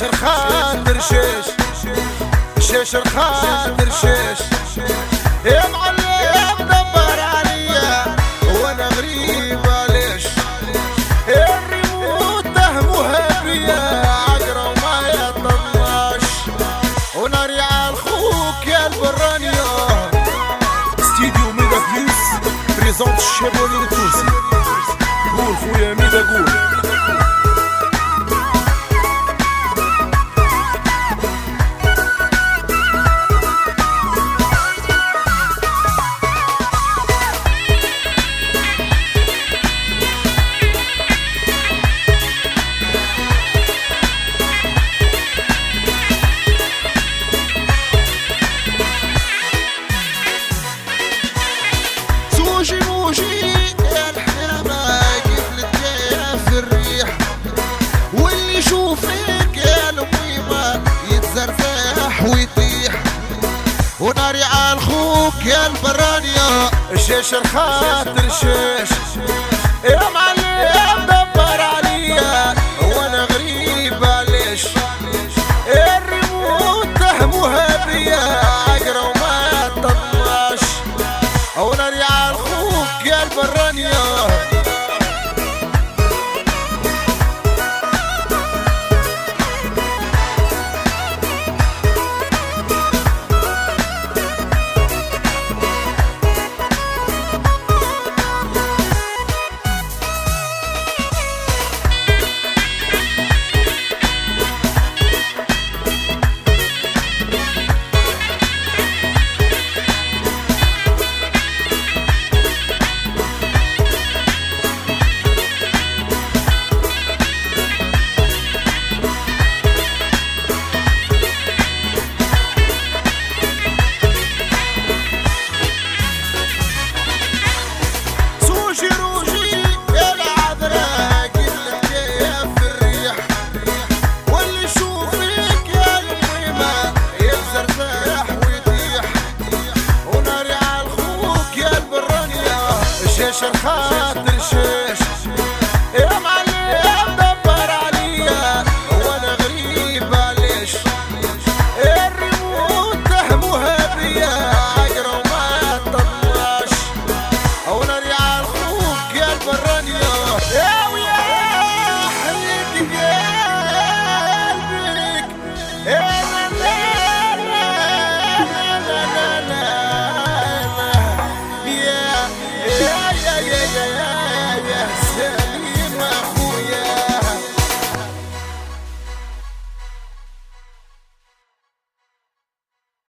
خاطر شيش شيش خاطر شيش يا معلم دبر عليا وانا غريب ليش الريموت تهمها بيا عقرة وما يطلعش وناري على الخوك يا البرانيا ستيديو ميدا بليس بريزونت الشباب التونسي قول خويا ميدا قول موجي يا الحمامة قبلت جاية في الريح واللي يشوفك يا الميمة يتزرزح ويطيح وناري على الخوك يا البرانيا شيش الخاطر شيش يا معلم دبر عليا وانا غريب ليش الريموت تهمها بيا عقرة وما تطلعش وناري على الخوك يا البرانيا شيش الخاطر